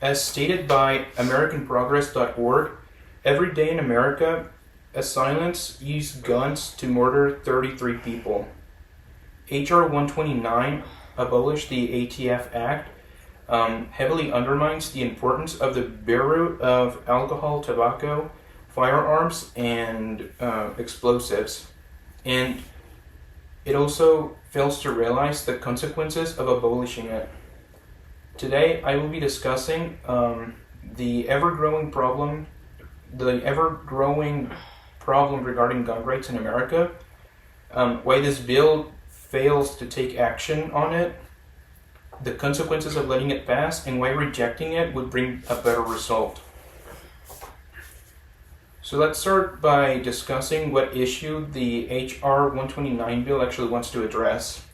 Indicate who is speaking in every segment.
Speaker 1: As stated by AmericanProgress.org, every day in America, assailants use guns to murder 33 people. H.R. 129 abolished the ATF Act, heavily undermines the importance of the Bureau of Alcohol, Tobacco, Firearms, and Explosives. And it also fails to realize the consequences of abolishing it. Today, I will be discussing the ever-growing problem regarding gun rights in America, why this bill fails to take action on it, the consequences of letting it pass, and why rejecting it would bring a better result. So let's start by discussing what issue the H.R. 129 bill actually wants to address.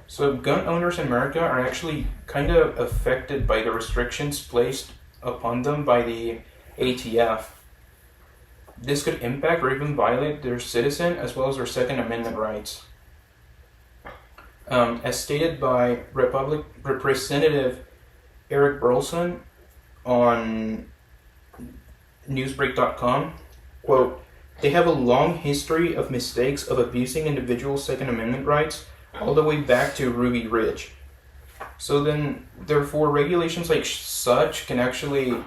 Speaker 1: So gun owners in America are actually kind of affected by the restrictions placed upon them by the ATF. This could impact or even violate their citizen as well as their Second Amendment rights. As stated by Representative Eric Burleson on Newsbreak.com, quote, "They have a long history of mistakes of abusing individuals' Second Amendment rights all the way back to Ruby Ridge. So then, therefore, regulations like such can actually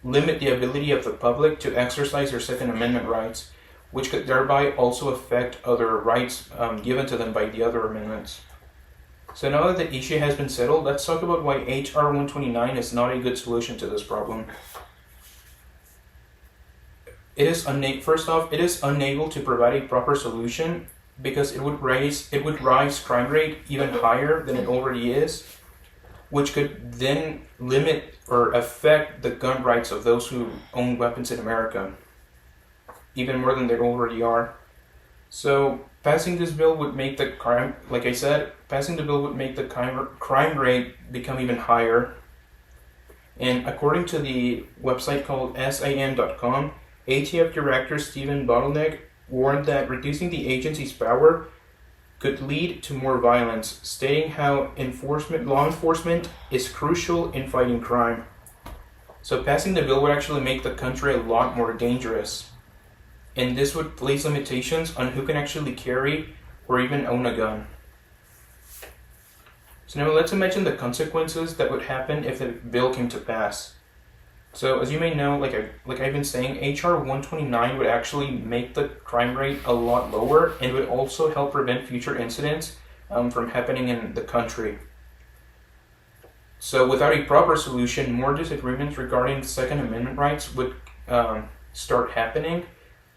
Speaker 1: limit the ability of the public to exercise their Second Amendment rights, which could thereby also affect other rights given to them by the other amendments." So now that the issue has been settled, let's talk about why H.R. 129 is not a good solution to this problem. First off, it is unable to provide a proper solution because it would rise crime rate even higher than it already is, which could then limit or affect the gun rights of those who own weapons in America, even more than they already are. So passing this bill would make the crime rate become even higher. And according to the website called SIN.com, ATF Director Stephen Bottleneck warned that reducing the agency's power could lead to more violence, stating how law enforcement is crucial in fighting crime. So passing the bill would actually make the country a lot more dangerous. And this would place limitations on who can actually carry or even own a gun. So now let's imagine the consequences that would happen if the bill came to pass. So as you may know, like I've been saying, H.R. 129 would actually make the crime rate a lot lower and would also help prevent future incidents from happening in the country. So without a proper solution, more disagreements regarding Second Amendment rights would start happening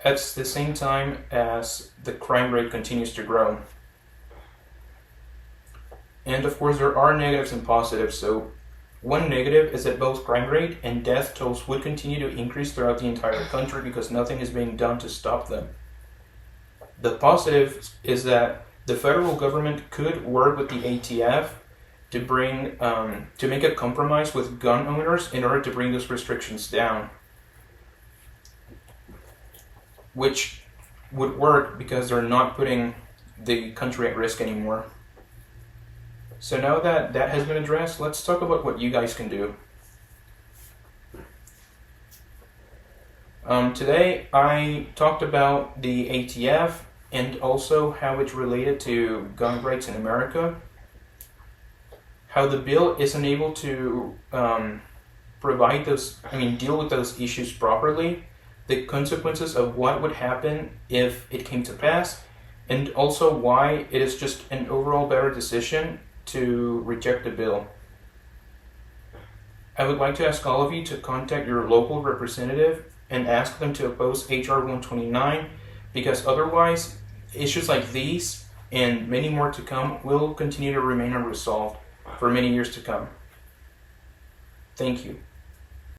Speaker 1: at the same time as the crime rate continues to grow. And of course, there are negatives and positives. So one negative is that both crime rate and death tolls would continue to increase throughout the entire country because nothing is being done to stop them. The positive is that the federal government could work with the ATF to make a compromise with gun owners in order to bring those restrictions down, which would work because they're not putting the country at risk anymore. So now that that has been addressed, let's talk about what you guys can do. Today I talked about the ATF and also how it's related to gun rights in America, how the bill is unable to deal with those issues properly, the consequences of what would happen if it came to pass, and also why it is just an overall better decision to reject the bill. I would like to ask all of you to contact your local representative and ask them to oppose H.R. 129, because otherwise issues like these and many more to come will continue to remain unresolved for many years to come. Thank you.